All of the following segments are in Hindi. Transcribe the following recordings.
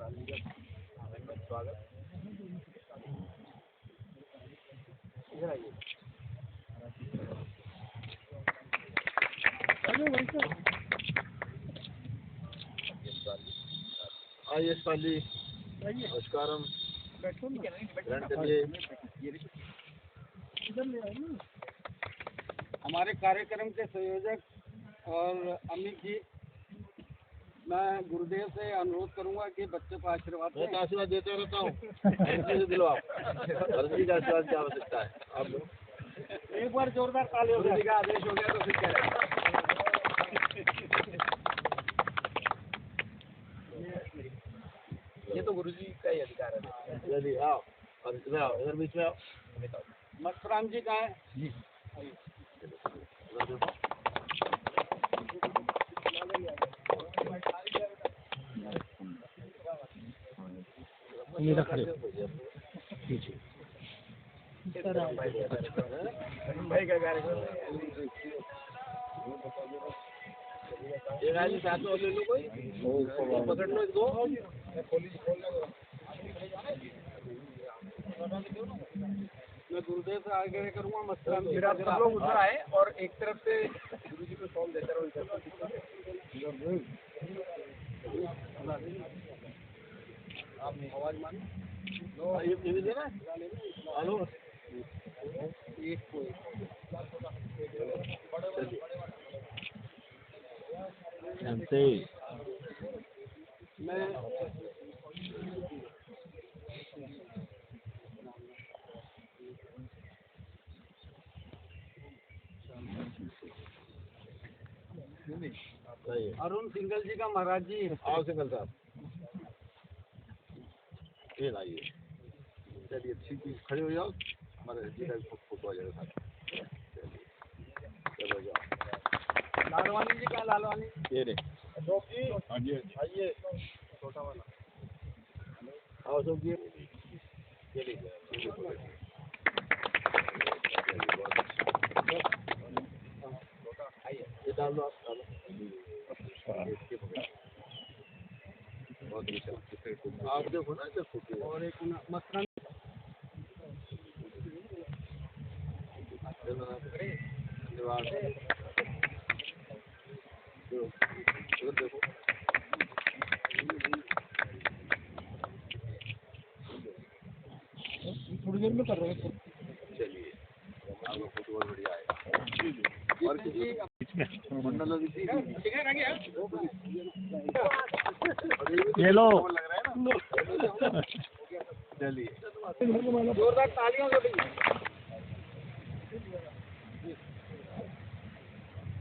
स्वागत। इधर आइए। आइए साली, नमस्कारम। हमारे कार्यक्रम के संयोजक और अमित जी, मैं गुरुदेव से अनुरोध करूंगा कि बच्चों को आशीर्वाद दें। मैं तो आशीर्वाद देते रहता हूँ। दिलवाओ, अर्जी का आशीर्वाद क्या हो सकता है आप लोग। एक बार जोरदार ताली हो गया, का आदेश हो गया तो फिर क्या ये तो गुरुजी का ही अधिकार है। चलिए आओ, और इधर आओ, इधर बीच में आओ। मस्तराम जी कहाँ है? जी मेरा खड़े भाई का कार्यक्रम एक साथ में ले लो, कोई पकड़ लो, दो मैं गुरुदेव से आगे करूँगा। मस्तराम जी सब लोग उधर आए और एक तरफ से गुरु जी को सॉल्व देते रहो। आप आवाज मानो, ये भी देना। हेलो, एक को मैं अरुण सिंगल जी का महाराज जी। आओ सिंगल साहब, ये लाइए। चलिए ठीक है, खड़े हो जाओ, हमारे जी का फोटो आ जाएगा। चलो जाओ। लालवानी जी का, लालवानी ये रे अशोक जी, आइए छोटा वाला। आओ अशोक जी, ये लीजिए। ये डाल दो, आप डालो। आप देखो ना, देखो और एक मस्तराम धन्यवाद। देखो थोड़ी देर में कर रहे हैं। चलिए, आपका फोटो बहुत बढ़िया है। और किसी मंडल ये लो चलिए, जोरदार तालियों से भी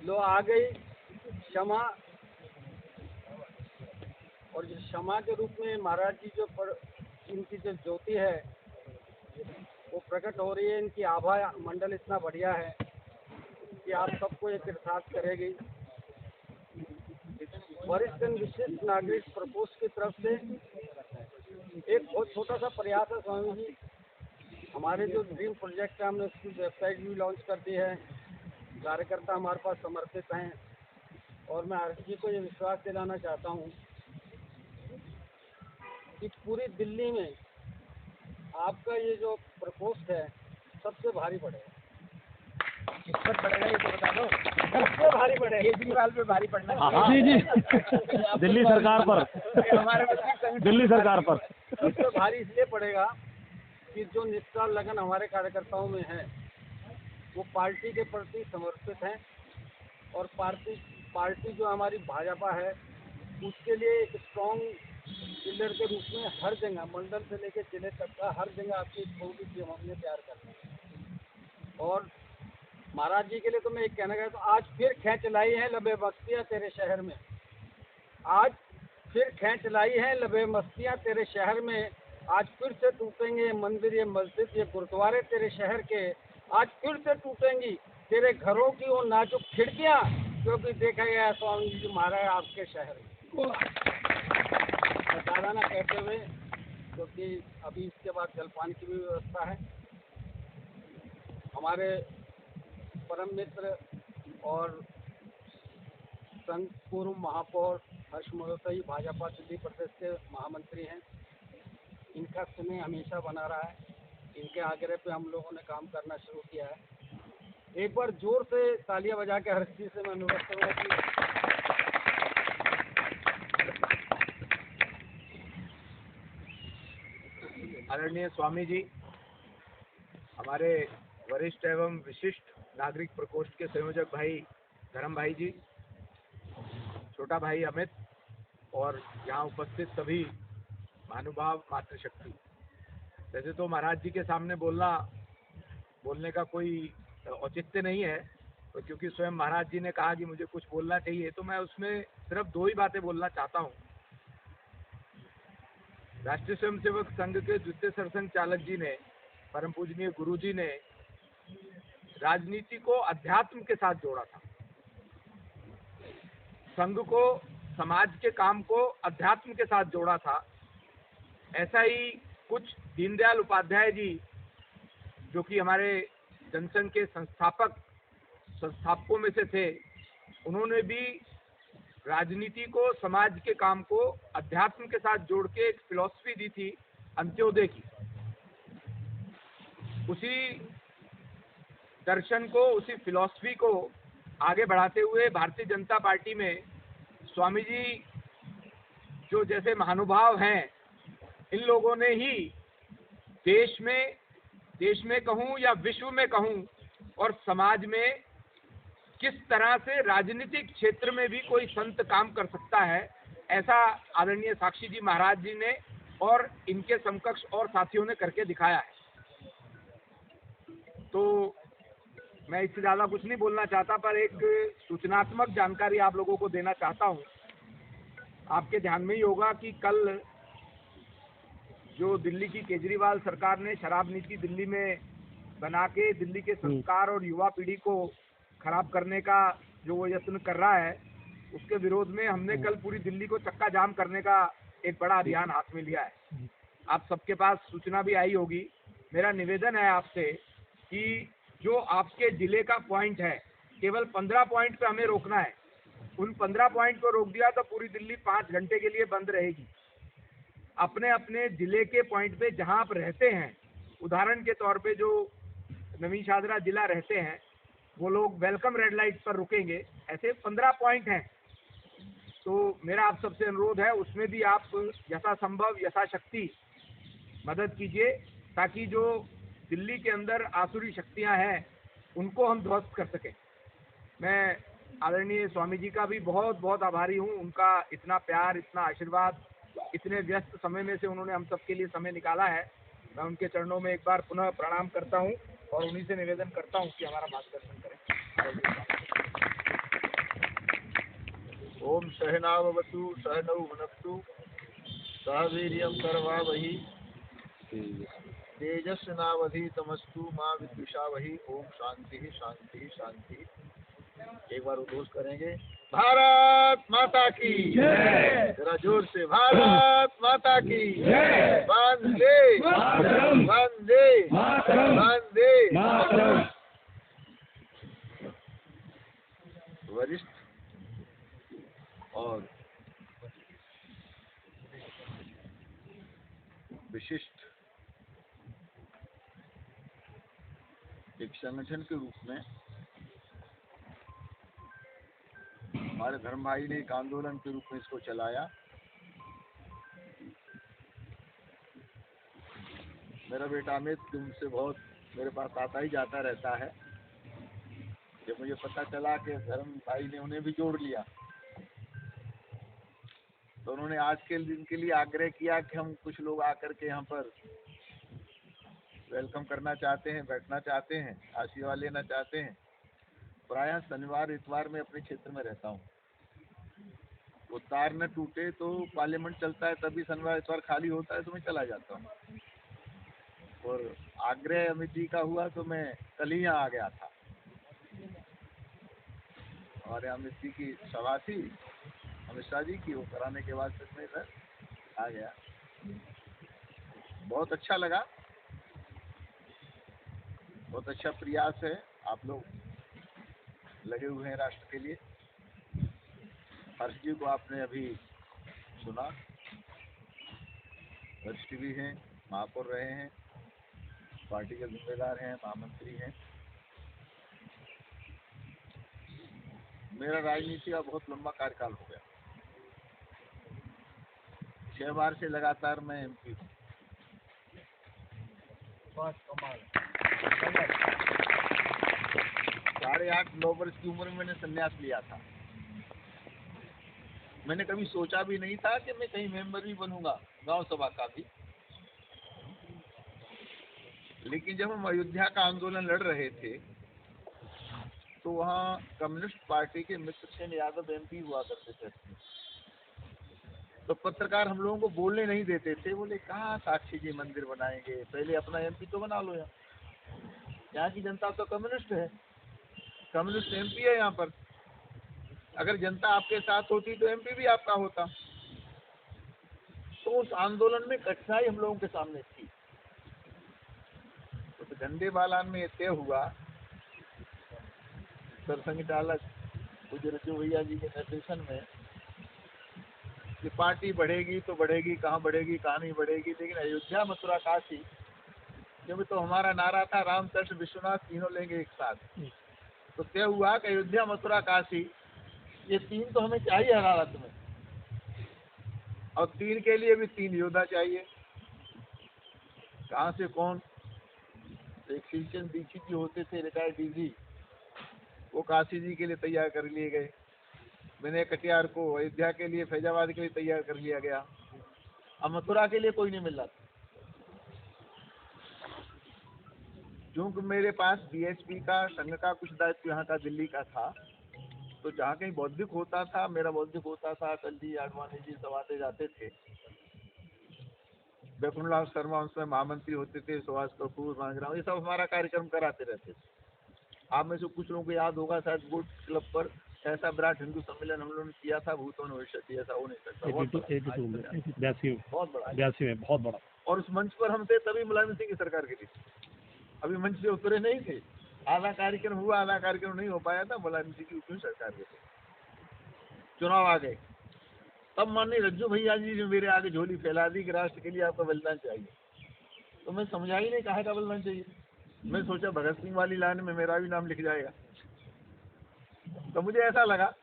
लो। आ गई क्षमा, और जो क्षमा के रूप में महाराज जी जो इनकी जो ज्योति है वो प्रकट हो रही है। इनकी आभा मंडल इतना बढ़िया है कि आप सबको एक साथ करेगी। वरिष्ठ विशिष्ट नागरिक प्रकोष्ठ की तरफ से एक बहुत छोटा सा प्रयास है स्वामी जी। हमारे जो ड्रीम प्रोजेक्ट है, हमने उसकी वेबसाइट भी लॉन्च कर दी है। कार्यकर्ता हमारे पास समर्पित हैं और मैं हर जी को ये विश्वास दिलाना चाहता हूँ कि पूरी दिल्ली में आपका ये जो प्रकोष्ठ है सबसे भारी पड़ेगा। किस पर पड़ेगा ये तो बता दो। सबसे भारी पड़ेगा, केजरीवाल पे भारी पड़ना। जी जी दिल्ली सरकार पर, हमारे दिल्ली सरकार पर सबसे भारी इसलिए पड़ेगा कि जो निष्ठा लगन हमारे कार्यकर्ताओं में है वो पार्टी के प्रति समर्पित हैं, और पार्टी जो हमारी भाजपा है उसके लिए एक स्ट्रॉन्ग पिलर के रूप में हर जगह, मंडल से लेकर जिले तक का हर जगह आपकी होगी कि हमने तैयार करना है। और महाराज जी के लिए तो मैं एक कहना चाहता हूँ, आज फिर खेच लाई है लबे मस्तियाँ तेरे शहर में। आज फिर खेच लाई है लबे मस्तियाँ तेरे शहर में। आज फिर से टूटेंगे मंदिर, ये मस्जिद, ये गुरुद्वारे तेरे शहर के। आज फिर से टूटेंगी तेरे घरों की वो नाजुक खिड़कियाँ, क्योंकि देखा गया है स्वामी जी महाराज आपके शहर में। ज़्यादा ना कहते हुए, क्योंकि अभी इसके बाद जलपान की भी व्यवस्था है। हमारे परम मित्र और संघ पूर्व महापौर हर्ष महोदय भाजपा दिल्ली प्रदेश के महामंत्री हैं। इनका स्नेह हमेशा बना रहा है। इनके आग्रह पे हम लोगों ने काम करना शुरू किया है। एक बार जोर से तालियां बजा के हर्ष जी से मैं अनुरोध करूँगा कि आदरणीय स्वामी जी, हमारे वरिष्ठ एवं विशिष्ट नागरिक प्रकोष्ठ के संयोजक भाई धर्म भाई जी, छोटा भाई अमित और यहाँ उपस्थित सभी महानुभाव मातृशक्ति। वैसे तो महाराज जी के सामने बोलने का कोई औचित्य नहीं है, तो क्योंकि स्वयं महाराज जी ने कहा कि मुझे कुछ बोलना चाहिए, तो मैं उसमें सिर्फ 2 ही बातें बोलना चाहता हूँ। राष्ट्रीय स्वयंसेवक संघ के द्वितीय सरसंघ चालक जी ने, परम पूजनीय गुरु जी ने राजनीति को अध्यात्म के साथ जोड़ा था। संघ को, समाज के काम को अध्यात्म के साथ जोड़ा था। ऐसा ही कुछ दीनदयाल उपाध्याय जी, जो कि हमारे जनसंघ के संस्थापकों में से थे, उन्होंने भी राजनीति को, समाज के काम को अध्यात्म के साथ जोड़ के एक फिलॉसफी दी थी अंत्योदय की। उसी दर्शन को, उसी फिलॉसफी को आगे बढ़ाते हुए भारतीय जनता पार्टी में स्वामी जी जो जैसे महानुभाव हैं, इन लोगों ने ही देश में कहूँ या विश्व में कहूँ, और समाज में किस तरह से राजनीतिक क्षेत्र में भी कोई संत काम कर सकता है, ऐसा आदरणीय साक्षी जी महाराज जी ने और इनके समकक्ष और साथियों ने करके दिखाया है। तो मैं इससे ज़्यादा कुछ नहीं बोलना चाहता, पर एक सूचनात्मक जानकारी आप लोगों को देना चाहता हूँ। आपके ध्यान में ही होगा कि कल जो दिल्ली की केजरीवाल सरकार ने शराब नीति दिल्ली में बना के दिल्ली के संस्कार और युवा पीढ़ी को खराब करने का जो वो यत्न कर रहा है, उसके विरोध में हमने कल पूरी दिल्ली को चक्का जाम करने का एक बड़ा अभियान हाथ में लिया है। आप सबके पास सूचना भी आई होगी। मेरा निवेदन है आपसे कि जो आपके जिले का पॉइंट है, केवल 15 पॉइंट पे हमें रोकना है। उन 15 पॉइंट को रोक दिया तो पूरी दिल्ली 5 घंटे के लिए बंद रहेगी। अपने अपने जिले के पॉइंट पे जहां आप रहते हैं, उदाहरण के तौर पे जो नवीन शादरा जिला रहते हैं, वो लोग वेलकम रेड लाइट पर रुकेंगे। ऐसे 15 पॉइंट हैं। तो मेरा आप सबसे अनुरोध है, उसमें भी आप यथासंभव यथाशक्ति मदद कीजिए, ताकि जो दिल्ली के अंदर आसुरी शक्तियां हैं, उनको हम ध्वस्त कर सकें। मैं आदरणीय स्वामी जी का भी बहुत बहुत आभारी हूँ। उनका इतना प्यार, इतना आशीर्वाद, इतने व्यस्त समय में से उन्होंने हम सबके लिए समय निकाला है। मैं उनके चरणों में एक बार पुनः प्रणाम करता हूँ और उन्हीं से निवेदन करता हूँ कि हमारा मार्गदर्शन करें। ओम सहनावतु सहनौ भुनक्तु सह वीर्यं करवावहि तेजस्विनावधीतमस्तु मां विद्विषावहि। ओम शांति शांति शांति। एक बार उद्घोष करेंगे, भारत माता की जय। जरा जोर से, भारत माता की जय। वंदे मातरम, वंदे मातरम, वंदे मातरम। वरिष्ठ और विशिष्ट एक संगठन के रूप में हमारे धर्म भाई ने एक आंदोलन के रूप में इसको चलाया। मेरा बेटा अमित तुमसे बहुत मेरे पास आता ही जाता रहता है। जब मुझे पता चला कि धर्म भाई ने उन्हें भी जोड़ लिया, तो उन्होंने आज के दिन के लिए आग्रह किया कि हम कुछ लोग आकर के यहाँ पर वेलकम करना चाहते हैं, बैठना चाहते हैं, आशीर्वाद लेना चाहते हैं। प्रायः शनिवार इतवार में अपने क्षेत्र में रहता हूँ। वो तार न टूटे तो पार्लियामेंट चलता है, तभी शनिवार इतवार खाली होता है तो मैं चला जाता हूँ। और आग्रह अमित जी का हुआ तो मैं कल ही यहाँ आ गया था। और अमित जी की सभा थी, अमित शाह जी की, वो कराने के बाद फिर मैं इधर आ गया। बहुत अच्छा लगा, बहुत अच्छा प्रयास है। आप लोग लगे हुए हैं राष्ट्र के लिए। हर्ष जी को आपने अभी सुना, वरिष्ठ भी हैं, महापौर रहे हैं, पार्टी के जिम्मेदार हैं, महामंत्री हैं। मेरा राजनीति का बहुत लंबा कार्यकाल हो गया, 6 बार से लगातार मैं एमपी हूँ। बहुत कमाल। 8.5-9 वर्ष की उम्र में मैंने संन्यास लिया था। मैंने कभी सोचा भी नहीं था कि मैं कहीं मेंबर भी बनूंगा, गांव सभा का भी। लेकिन जब हम अयोध्या का आंदोलन लड़ रहे थे तो वहाँ कम्युनिस्ट पार्टी के मित्रसेन यादव एमपी हुआ करते थे। तो पत्रकार हम लोगों को बोलने नहीं देते थे, बोले कहाँ साक्षी जी मंदिर बनाएंगे, पहले अपना एमपी तो बना लो। यहाँ की जनता तो कम्युनिस्ट है, कम्युनिस्ट एमपी है यहाँ पर। अगर जनता आपके साथ होती तो एमपी भी आपका होता। तो उस आंदोलन में कठिनाई हम लोगों के सामने थी। तो झंडे बालान में तय हुआ, सरसंघ चालक पूज्य रज्जू भैया जी के निर्देशन में, कि पार्टी बढ़ेगी तो बढ़ेगी, कहाँ बढ़ेगी कहाँ नहीं बढ़ेगी, लेकिन अयोध्या मथुरा काशी, क्योंकि तो हमारा नारा था राम कृष्ण विश्वनाथ तीनों लेंगे एक साथ। तो तय हुआ कि अयोध्या मथुरा काशी ये 3 तो हमें चाहिए हर हालत में, और 3 के लिए भी 3 योद्धा चाहिए। कहाँ से कौन? एक श्रीचंद दीक्षित जी होते थे, रिटायर्ड डीजी, वो काशी जी के लिए तैयार कर लिए गए। मैंने कटियार को अयोध्या के लिए, फैजाबाद के लिए तैयार कर लिया गया। अब मथुरा के लिए कोई नहीं मिल रहा। क्योंकि मेरे पास बीएचपी का, संघ का कुछ दायित्व यहाँ का दिल्ली का था, तो जहाँ कहीं बौद्धिक होता था, मेरा बौद्धिक होता था, अटल जी, आडवाणी जी सब आते जाते थे। बैकुंठलाल शर्मा उसमें महामंत्री होते थे, सुभाष कपूर, मांझराम, ये सब हमारा कार्यक्रम कराते रहते थे। आप में से कुछ लोगों को याद होगा, शायद गोल्ड क्लब पर ऐसा विराट हिंदू सम्मेलन हम लोगों ने किया था, भूतों भविष्य ऐसा हो नहीं सकता। बहुत बड़ा। और उस मंच पर हम थे तभी मुलायम सिंह की सरकार के लिए, अभी मंच से उतरे नहीं थे। आधा कार्यक्रम हुआ, आधा कार्यक्रम नहीं हो पाया था, मुलायम सिंह की उतनी सरकार के थे। चुनाव आ गए, तब माननीय रज्जू भैया जी ने मेरे आगे झोली फैला दी कि राष्ट्र के लिए आपका बलिदान चाहिए। तो मैं समझा ही नहीं काहे का बलिदान चाहिए। मैं सोचा भगत सिंह वाली लाइन में मेरा भी नाम लिख जाएगा। तो मुझे ऐसा लगा,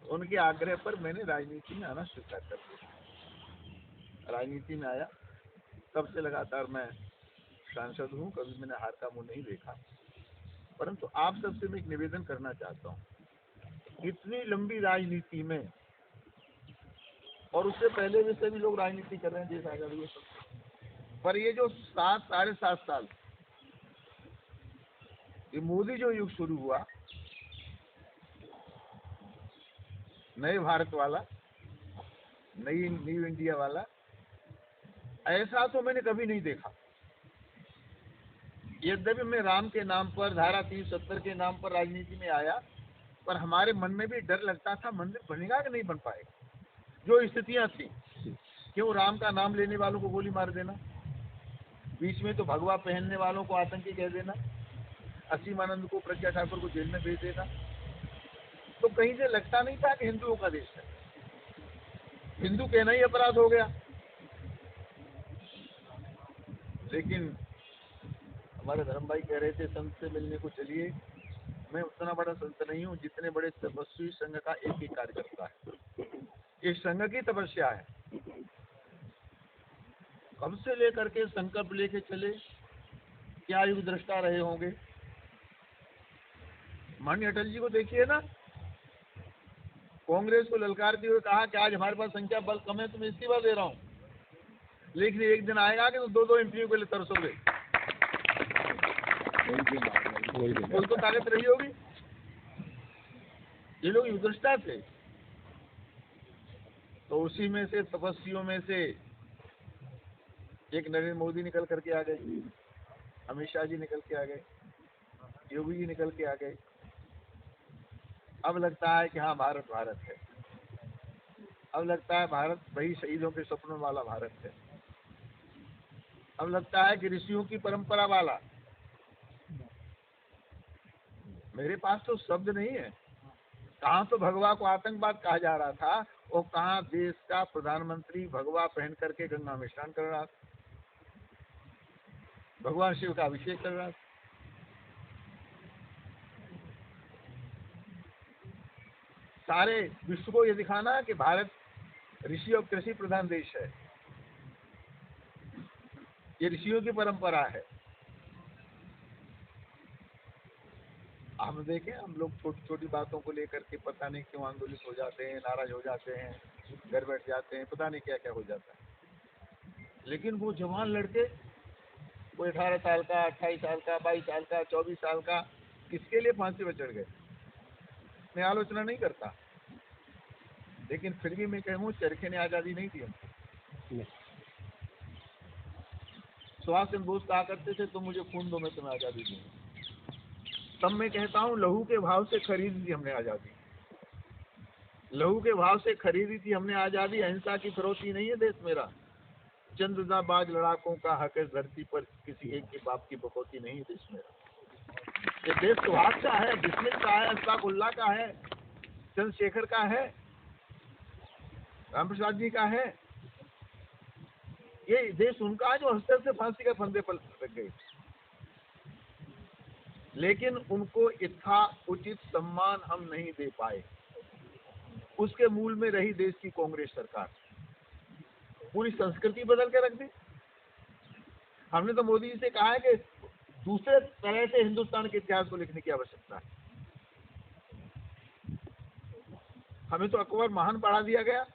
उनके आग्रह पर मैंने राजनीति में आना स्वीकार कर दिया। राजनीति में आया, तब से लगातार मैं सांसद हूँ, कभी मैंने हार का मुंह नहीं देखा। परंतु आप सबसे मैं एक निवेदन करना चाहता हूँ, इतनी लंबी राजनीति में, और उससे पहले भी सभी लोग राजनीति कर रहे हैं देश आजाद हुए, पर ये जो 7-7.5 साल ये मोदी जो युग शुरू हुआ, नए भारत वाला, नई न्यू इंडिया वाला, ऐसा तो मैंने कभी नहीं देखा। यद्यपि मैं राम के नाम पर, धारा 370 के नाम पर राजनीति में आया, पर हमारे मन में भी डर लगता था मंदिर बनेगा कि नहीं बन पाएगा। जो स्थितियां थी, क्यों राम का नाम लेने वालों को गोली मार देना, बीच में तो भगवा पहनने वालों को आतंकी कह देना, असीमानंद को, प्रज्ञा ठाकुर को जेल में भेज देना, तो कहीं से लगता नहीं था कि हिंदुओं का देश है। हिंदू कहना ही अपराध हो गया। लेकिन हमारे धर्म भाई कह रहे थे संत से मिलने को चलिए। मैं उतना बड़ा संत नहीं हूँ जितने बड़े तपस्वी संघ का एक ही कार्यकर्ता है। ये संघ की तपस्या है। कब से लेकर के संकल्प लेके चले, क्या युग दृष्टा रहे होंगे। माननीय अटल जी को देखिए ना, कांग्रेस को ललकारते हुए कहा कि आज हमारे पास संख्या बल कम है, तो मैं इस्तीफा दे रहा हूँ। लेकिन एक दिन आएगा कि तो 2-2 एमपीओ के लिए तरसोगे। उनको ताकत रही होगी। ये लोग युद्धष्टा थे। तो उसी में से, तपस्वियों में से एक नरेंद्र मोदी निकल करके आ गए, अमित शाह जी निकल के आ गए, योगी जी निकल के आ गए। अब लगता है कि हाँ भारत भारत है। अब लगता है भारत वही शहीदों के सपनों वाला भारत है। अब लगता है कि ऋषियों की परंपरा वाला। मेरे पास तो शब्द नहीं है। कहाँ तो भगवा को आतंकवाद कहा जा रहा था, वो कहाँ देश का प्रधानमंत्री भगवा पहन करके गंगा में स्नान कर रहा था, भगवान शिव का अभिषेक कर रहा था। सारे विश्व को ये दिखाना कि भारत ऋषि और कृषि प्रधान देश है, ये ऋषियों की परंपरा है। हम देखें, हम लोग छोटी छोटी बातों को लेकर के पता नहीं क्यों आंदोलित हो जाते हैं, नाराज हो जाते हैं, घर बैठ जाते हैं, पता नहीं क्या क्या हो जाता है। लेकिन वो जवान लड़के, कोई 18 साल का, 28 साल का, 22 साल का, 24 साल का, किसके लिए फांसी पर चढ़ गए, मैं आलोचना नहीं करता, लेकिन फिर भी मैं कहूँ चरखे ने आज़ादी नहीं दी हमको। सुभाष चंद्र बोस कहा करते थे, तुम मुझे खून दो, मैं तुम्हें आज़ादी दूंगा। तब मैं कहता हूँ लहू के भाव से खरीदी थी हमने आज़ादी, लहू के भाव से खरीदी थी हमने आज़ादी। अहिंसा की फिरौती नहीं है देश मेरा, चंद्रदाबाज लड़ाकों का हक है धरती पर, किसी एक के बाप की बकौती नहीं है देश मेरा। ये देश सुभाष का है, बिस्मिल का है, अशफाकुल्लाह का है, चंद्रशेखर का है, राम प्रसाद जी का है। ये देश उनका है जो हस्तर से फांसी के फंदे पर लग गए, लेकिन उनको इतना उचित सम्मान हम नहीं दे पाए। उसके मूल में रही देश की कांग्रेस सरकार, पूरी संस्कृति बदल के रख दी। हमने तो मोदी जी से कहा है कि दूसरे तरह से हिंदुस्तान के इतिहास को लिखने की आवश्यकता है। हमें तो अकबर महान पढ़ा दिया गया,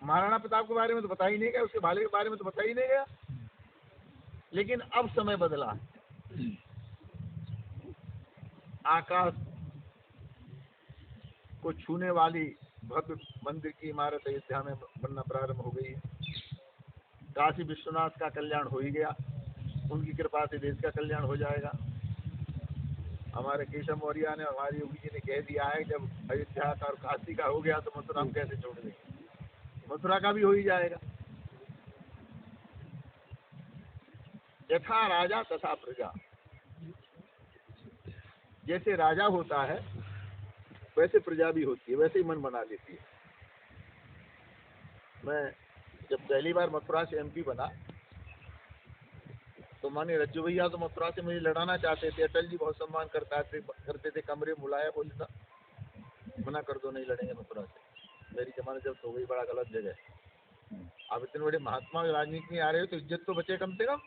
महाराणा प्रताप के बारे में तो बता ही नहीं गया, उसके भाले के बारे में तो बता ही नहीं गया। लेकिन अब समय बदला, आकाश को छूने वाली भव्य मंदिर की इमारत अयोध्या में बनना प्रारंभ हो गई है। काशी विश्वनाथ का कल्याण हो ही गया, उनकी कृपा से देश का कल्याण हो जाएगा। हमारे केशव मौर्य ने, हमारी योगी जी ने कह दिया है, जब अयोध्या का और काशी का हो गया तो मथुरा हम कैसे छोड़ देंगे, मथुरा का भी हो ही जाएगा। यथा राजा तथा प्रजा, जैसे राजा होता है वैसे प्रजा भी होती है, वैसे ही मन बना लेती है। मैं जब पहली बार मथुरा से एमपी बना तो माने रज्जू भैया तो मथुरा से मुझे लड़ाना चाहते थे, अटल जी बहुत सम्मान करते थे, कमरे में बुलाया, बोले था मना कर दो, नहीं लड़ेंगे मथुरा से, मेरी जमानत जब हो गई, बड़ा गलत जगह। आप इतने बड़े महात्मा राजनीति में आ रहे हो तो इज्जत तो बचे कम से कम,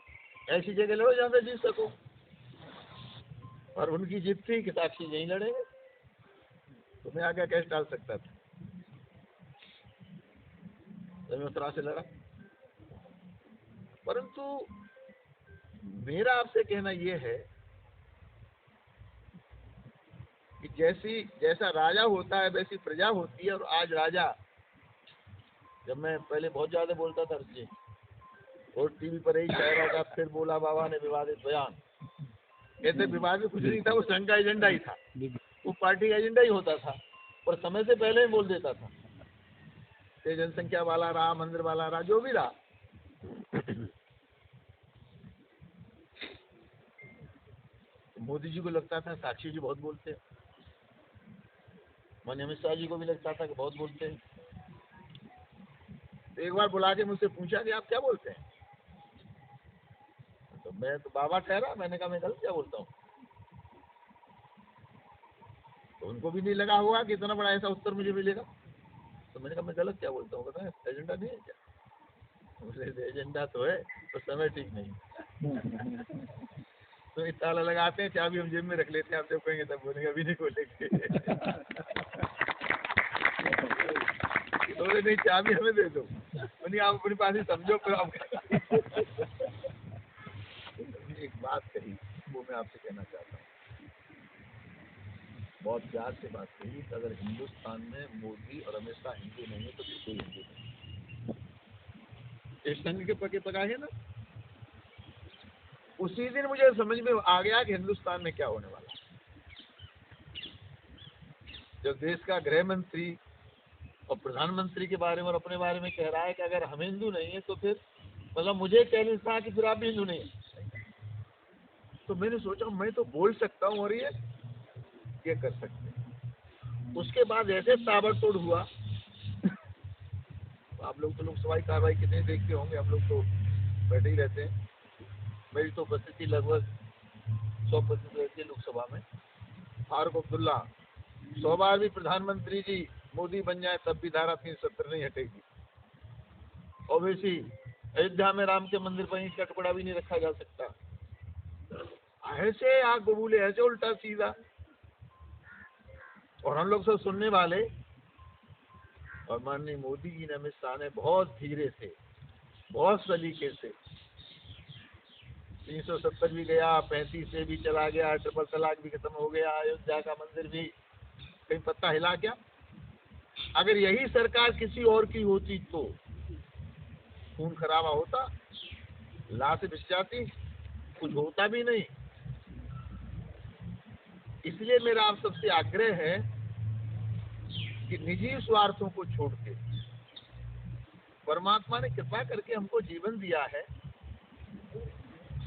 ऐसी जगह लड़ो जहाँ से जीत सको। और उनकी जीत थी कि साक्षी यहीं लड़ेंगे, तो मैं आगे कैसे डाल सकता था, तो मैं मथुरा से लड़ा। परंतु मेरा आपसे कहना यह है कि जैसा राजा होता है वैसी प्रजा होती है। और आज राजा, जब मैं पहले बहुत ज्यादा बोलता था जी, और टीवी पर ही शायरा का फिर बोला बाबा ने विवादित बयान, कहते विवादित कुछ नहीं था, वो संघ का एजेंडा ही था, वो पार्टी का एजेंडा ही होता था, और समय से पहले ही बोल देता था, जनसंख्या वाला रहा, मंदिर वाला रहा, जो भी रहा। मोदी जी को लगता था साक्षी जी बहुत बोलते हैं, माननीय अमित शाह जी को भी लगता था कि बहुत बोलते हैं। तो एक बार बुला के मुझसे पूछा कि आप क्या बोलते हैं, तो मैं तो बाबा ठहरा, मैंने कहा मैं गलत क्या बोलता हूँ। तो उनको भी नहीं लगा होगा कि इतना बड़ा ऐसा उत्तर मुझे मिलेगा, तो मैंने कहा मैं गलत क्या बोलता हूँ, बताएं एजेंडा नहीं है क्या? एजेंडा तो है, तो समय ठीक नहीं। तो एक ताला लगाते हैं, चाबी हम जेब में रख लेते हैं, आप जब कहेंगे तब बोलेंगे अभी नहीं खोलेंगे। तो नहीं, चाबी हमें दे दो, नहीं आप अपने पास ही समझो। फिर आप एक बात कही वो मैं आपसे कहना चाहता हूँ, बहुत प्यार से बात कही, अगर हिंदुस्तान में मोदी और अमित शाह हिंदू नहीं है तो फिर कोई हिंदू नहीं। इस संघ के पके पकाए ना, उसी दिन मुझे समझ में आ गया कि हिंदुस्तान में क्या होने वाला। जब देश का गृह मंत्री और प्रधानमंत्री के बारे में और अपने बारे में कह रहा है कि अगर हम हिंदू नहीं है तो फिर, मतलब मुझे चैलेंज था कि फिर आप भी हिंदू नहीं है। तो मैंने सोचा मैं तो बोल सकता हूँ और ये कर सकते हैं। उसके बाद ऐसे ताबड़तोड़ हुआ आप लोग तो लोकसभा की कार्रवाई कितने देखते होंगे, हम लोग तो बैठे ही रहते हैं। मेरी तो उपस्थिति लगभग 100% रहती है लोकसभा में। फारूक अब्दुल्ला 100 बार भी प्रधानमंत्री जी मोदी बन जाए तब भी धारा 370 नहीं हटेगी। ओवैसी अयोध्या में राम के मंदिर पर ईंट का टुकड़ा भी नहीं रखा जा सकता। ऐसे आग बबूले, ऐसे उल्टा सीधा, और हम लोग सब सुनने वाले। और माननीय मोदी जी ने, अमित शाह ने बहुत धीरे से, बहुत सलीके से 370 भी गया, 35 से भी चला गया, ट्रिपल तलाक भी खत्म हो गया, अयोध्या का मंदिर भी, कहीं पत्ता हिला क्या? अगर यही सरकार किसी और की होती तो खून खराबा होता, लाश बिछ जाती, कुछ होता भी नहीं। इसलिए मेरा आप सबसे आग्रह है कि निजी स्वार्थों को छोड़ के, परमात्मा ने कृपा करके हमको जीवन दिया है,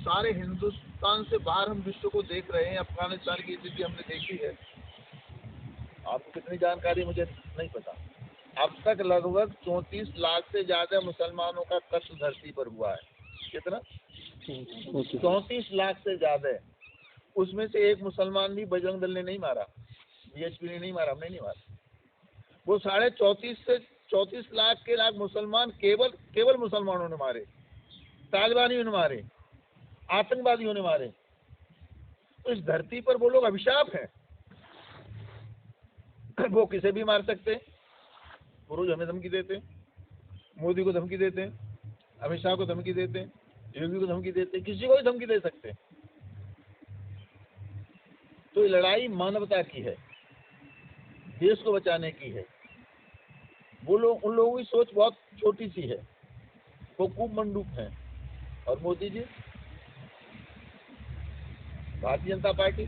सारे हिंदुस्तान से बाहर हम विश्व को देख रहे हैं। अफगानिस्तान की स्थिति हमने देखी है, आपको कितनी जानकारी मुझे नहीं पता। अब तक लगभग 34 लाख से ज्यादा मुसलमानों का कत्ल धरती पर हुआ है। कितना? 34 लाख से ज्यादा। उसमें से एक मुसलमान भी बजरंग दल ने नहीं मारा, बीएचपी ने नहीं मारा, हमने नहीं मारा। वो 34 लाख के लाख मुसलमान केवल मुसलमानों ने मारे, तालिबानियों ने मारे, आतंकवादियों ने मारे। तो इस धरती पर वो लोग अभिशाप हैं। वो किसे भी मार सकते हैं। वो रोज हमें धमकी देते हैं, मोदी को धमकी देते हैं, अमित शाह को धमकी देते हैं, योगी को धमकी देते हैं, किसी को भी धमकी दे सकते हैं। तो ये लड़ाई मानवता की है, देश को बचाने की है। वो लोग, उन लोगों की सोच बहुत छोटी सी है, वो खूब मंडूक हैं। और मोदी जी, भारतीय जनता पार्टी,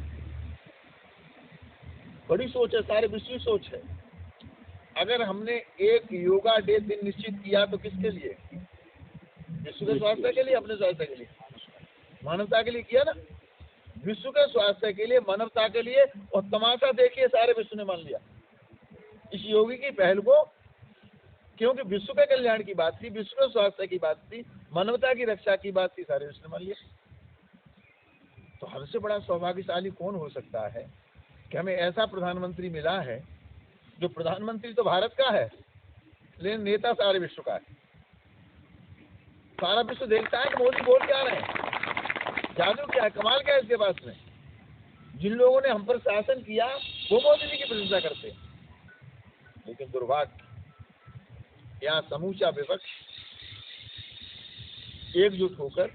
बड़ी सोच है, सारे विश्व की सोच है। अगर हमने एक योगा डे दिन निश्चित किया तो किसके लिए? विश्व के स्वास्थ्य के लिए, अपने स्वास्थ्य के लिए, मानवता के लिए किया ना। विश्व के स्वास्थ्य के लिए, मानवता के लिए। और तमाशा देखिए, सारे विश्व ने मान लिया इस योगी की पहल को, क्योंकि विश्व के कल्याण की बात थी, विश्व के स्वास्थ्य की बात थी, मानवता की रक्षा की बात थी, सारे विश्व ने मान लिया। तो हमसे बड़ा सौभाग्यशाली कौन हो सकता है कि हमें ऐसा प्रधानमंत्री मिला है, जो प्रधानमंत्री तो भारत का है लेकिन नेता सारे विश्व का है। सारा विश्व देखता है कि मोदी बोल क्या रहे हैं, जादू क्या है, कमाल क्या है इसके पास में। जिन लोगों ने हम पर शासन किया वो मोदी जी की प्रशंसा करते हैं, लेकिन दुर्भाग्य यहाँ समूचा विपक्ष एकजुट होकर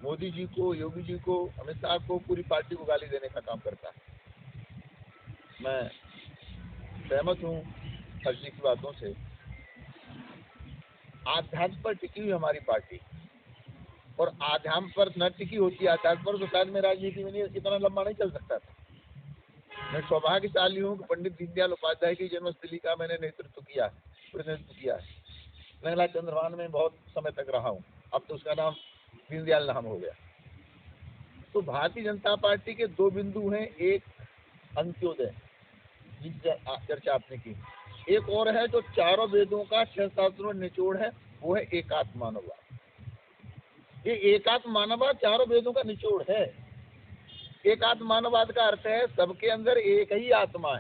मोदी जी को, योगी जी को, अमित शाह को, पूरी पार्टी को गाली देने का काम करता है। मैं सहमत हूँ हर जी की बातों से। आध्यात्म पर टिकी हुई हमारी पार्टी, और आध्यात्म पर न टिकी होती आध्यात्म पर तो शायद मैं राजनीति में नहीं इतना लंबा नहीं चल सकता था। मैं सौभाग्यशाली हूँ कि पंडित दीनदयाल उपाध्याय की जन्मस्थली का मैंने नेतृत्व किया, प्रतिनिधित्व किया है। मैं चंद्रभान में बहुत समय तक रहा हूँ, अब तो उसका नाम दीनदयाल नाम हो गया। तो भारतीय जनता पार्टी के दो बिंदु हैं, एक अंत्योदय जिसकी चर्चा आपने की, एक और है जो चारों वेदों का 6 शास्त्रों में निचोड़ है, वो है एकात्म मानववाद। ये एकात्म मानववाद चारों वेदों का निचोड़ है। एकात्म मानववाद का अर्थ है सबके अंदर एक ही आत्मा है।